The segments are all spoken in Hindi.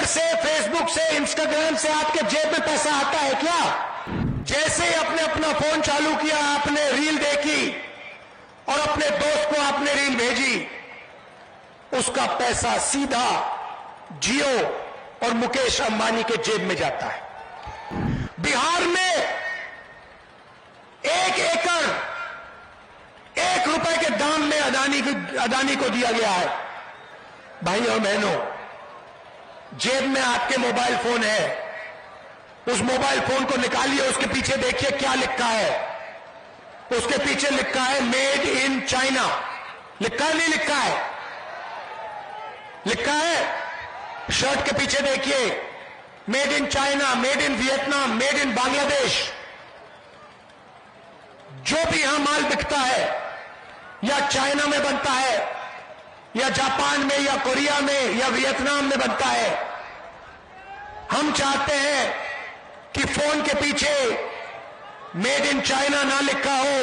ट्विटर से, फेसबुक से, इंस्टाग्राम से आपके जेब में पैसा आता है क्या? जैसे ही आपने अपना फोन चालू किया, आपने रील देखी और अपने दोस्त को आपने रील भेजी, उसका पैसा सीधा जियो और मुकेश अंबानी के जेब में जाता है। बिहार में 1 एकड़ 1 रुपए के दाम में अदानी को दिया गया है। भाई और बहनों, जेब में आपके मोबाइल फोन है, उस मोबाइल फोन को निकालिए, उसके पीछे देखिए क्या लिखा है। उसके पीछे लिखा है मेड इन चाइना। लिखा है नहीं लिखा है? लिखा है। शर्ट के पीछे देखिए made in China, made in Vietnam, made in Bangladesh. जो भी यहां माल बिकता है या चाइना में बनता है या जापान में या कोरिया में या वियतनाम में बनता है। हम चाहते हैं कि फोन के पीछे मेड इन चाइना ना लिखा हो,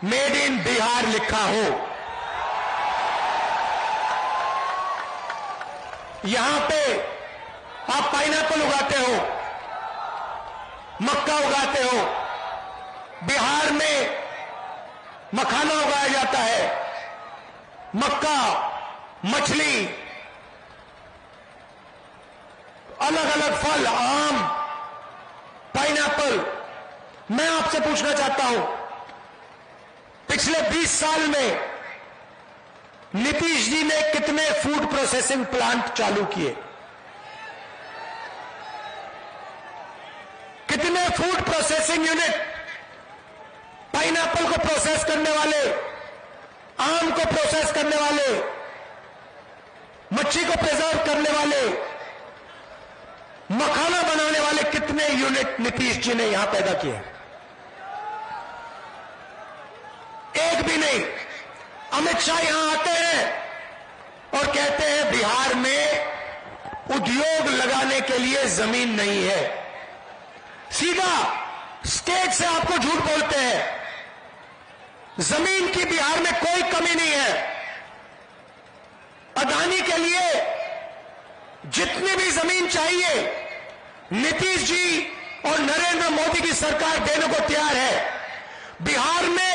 मेड इन बिहार लिखा हो। यहां पे आप पाइनएप्पल उगाते हो, मक्का उगाते हो। बिहार में मखाना उगाया जाता है। मक्का, मछली, अलग अलग फल, आम, पाइनएप्पल। मैं आपसे पूछना चाहता हूं, पिछले 20 साल में नीतीश जी ने कितने फूड प्रोसेसिंग प्लांट चालू किए? कितने फूड प्रोसेसिंग यूनिट? पाइनएप्पल को प्रोसेस करने वाले, आम को प्रोसेस करने वाले, मच्छी को प्रिजर्व करने वाले, मखाना बनाने वाले कितने यूनिट नीतीश जी ने यहां पैदा किए? एक भी नहीं। अमित शाह यहां आते हैं और कहते हैं बिहार में उद्योग लगाने के लिए जमीन नहीं है। सीधा स्टेज से आपको झूठ बोलते हैं। जमीन की बिहार में कोई कमी नहीं है। अदानी के लिए जितनी भी जमीन चाहिए नीतीश जी और नरेंद्र मोदी की सरकार देने को तैयार है। बिहार में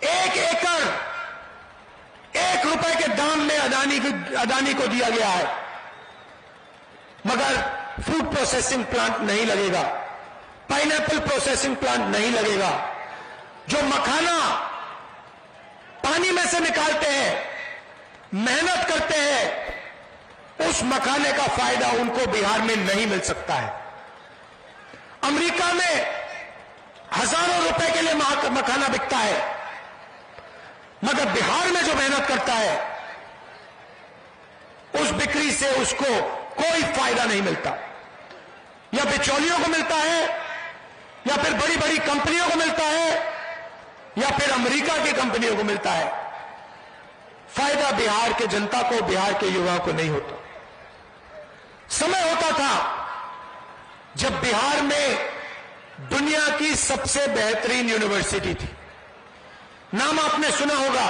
1 एकड़ 1 रुपए के दाम में अदानी को दिया गया है, मगर फूड प्रोसेसिंग प्लांट नहीं लगेगा, पाइनएप्पल प्रोसेसिंग प्लांट नहीं लगेगा। जो मखाना पानी में से निकालते हैं, मेहनत करते हैं, उस मखाने का फायदा उनको बिहार में नहीं मिल सकता है। अमेरिका में हजारों रुपए के लिए मखाना बिकता है, मगर बिहार में जो मेहनत करता है उस बिक्री से उसको कोई फायदा नहीं मिलता। या बिचौलियों को मिलता है, या फिर बड़ी बड़ी कंपनियों को मिलता है, या फिर अमेरिका की कंपनियों को मिलता है। फायदा बिहार के जनता को, बिहार के युवाओं को नहीं होता। समय होता था जब बिहार में दुनिया की सबसे बेहतरीन यूनिवर्सिटी थी। नाम आपने सुना होगा,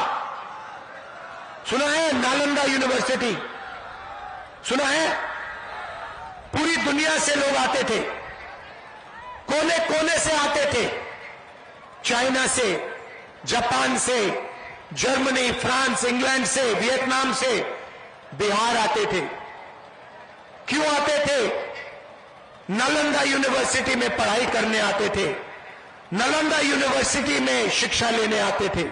सुना है? नालंदा यूनिवर्सिटी सुना है? पूरी दुनिया से लोग आते थे, कोने कोने से आते थे। चाइना से, जापान से, जर्मनी, फ्रांस, इंग्लैंड से, वियतनाम से बिहार आते थे। क्यों आते थे? नालंदा यूनिवर्सिटी में पढ़ाई करने आते थे, नालंदा यूनिवर्सिटी में शिक्षा लेने आते थे।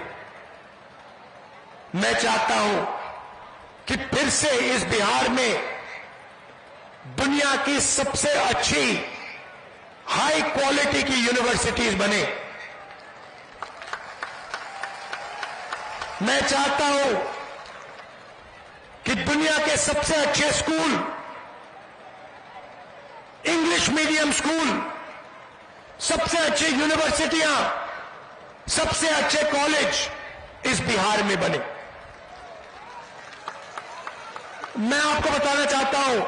मैं चाहता हूं कि फिर से इस बिहार में दुनिया की सबसे अच्छी हाई क्वालिटी की यूनिवर्सिटीज बने। मैं चाहता हूं कि दुनिया के सबसे अच्छे स्कूल, इंग्लिश मीडियम स्कूल, सबसे अच्छी यूनिवर्सिटियां, सबसे अच्छे कॉलेज इस बिहार में बने। मैं आपको बताना चाहता हूं,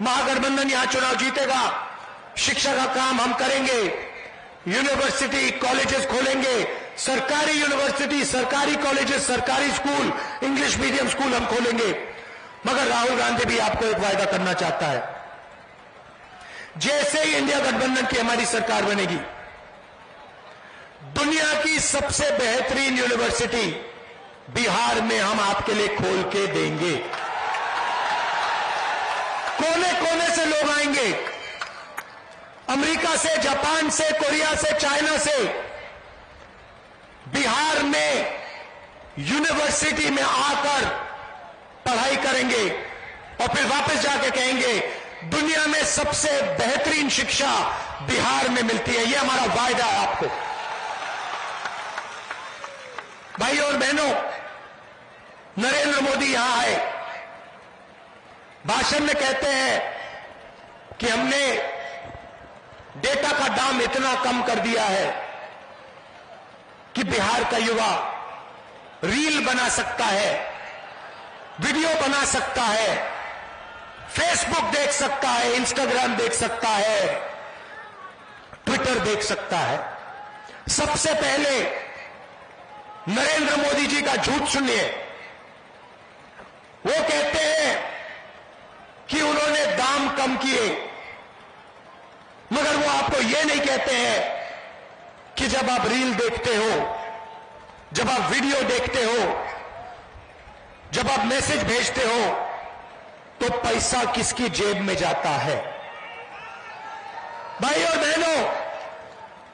महागठबंधन यहां चुनाव जीतेगा, शिक्षा का काम हम करेंगे, यूनिवर्सिटी कॉलेजेस खोलेंगे, सरकारी यूनिवर्सिटी, सरकारी कॉलेजेस, सरकारी स्कूल, इंग्लिश मीडियम स्कूल हम खोलेंगे। मगर राहुल गांधी भी आपको एक वायदा करना चाहता है, जैसे ही इंडिया गठबंधन की हमारी सरकार बनेगी, दुनिया की सबसे बेहतरीन यूनिवर्सिटी बिहार में हम आपके लिए खोल के देंगे। कोने कोने से लोग आएंगे, अमेरिका से, जापान से, कोरिया से, चाइना से, बिहार में यूनिवर्सिटी में आकर पढ़ाई करेंगे और फिर वापस जाके कहेंगे दुनिया में सबसे बेहतरीन शिक्षा बिहार में मिलती है। यह हमारा वायदा है आपको। भाई और बहनों, नरेंद्र मोदी यहां आए, भाषण में कहते हैं कि हमने डेटा का दाम इतना कम कर दिया है कि बिहार का युवा रील बना सकता है, वीडियो बना सकता है, फेसबुक देख सकता है, इंस्टाग्राम देख सकता है, ट्विटर देख सकता है। सबसे पहले नरेंद्र मोदी जी का झूठ सुनिए। वो कहते हैं कि उन्होंने दाम कम किए, मगर वो आपको ये नहीं कहते हैं कि जब आप रील देखते हो, जब आप वीडियो देखते हो, जब आप मैसेज भेजते हो, तो पैसा किसकी जेब में जाता है। भाई और बहनों,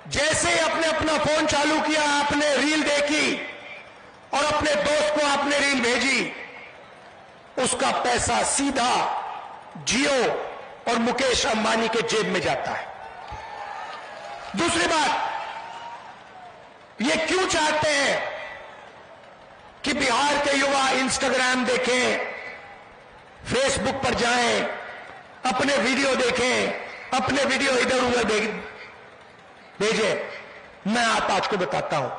जैसे ही आपने अपना फोन चालू किया, आपने रील देखी और अपने दोस्त को आपने रील भेजी, उसका पैसा सीधा जियो और मुकेश अंबानी के जेब में जाता है। दूसरी बात, ये क्यों चाहते हैं कि बिहार के युवा इंस्टाग्राम देखें, फेसबुक पर जाएं, अपने वीडियो देखें, अपने वीडियो इधर उधर भेजें? मैं आप आज को बताता हूं।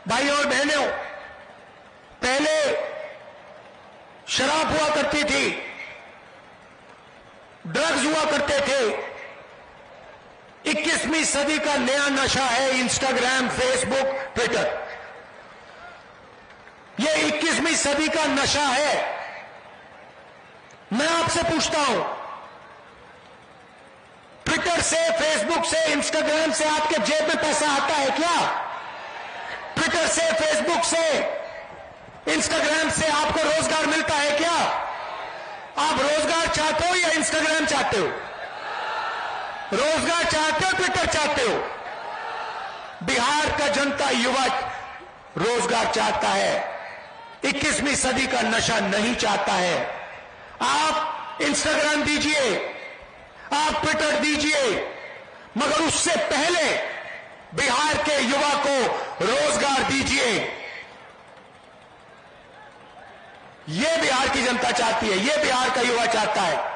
भाई और बहनों, पहले शराब हुआ करती थी, ड्रग्स हुआ करते थे। 21वीं सदी का नया नशा है इंस्टाग्राम, फेसबुक, ट्विटर। यह 21वीं सदी का नशा है। मैं आपसे पूछता हूं, ट्विटर से, फेसबुक से, इंस्टाग्राम से आपके जेब में पैसा आता है क्या? ट्विटर से, फेसबुक से, इंस्टाग्राम से आपको रोजगार मिलता है क्या? आप रोजगार चाहते हो या इंस्टाग्राम चाहते हो? रोजगार चाहते हो, ट्विटर चाहते हो? बिहार का जनता युवा रोजगार चाहता है, 21वीं सदी का नशा नहीं चाहता है। आप इंस्टाग्राम दीजिए, आप ट्विटर दीजिए, मगर उससे पहले बिहार के युवा को रोजगार दीजिए। यह बिहार की जनता चाहती है, यह बिहार का युवा चाहता है।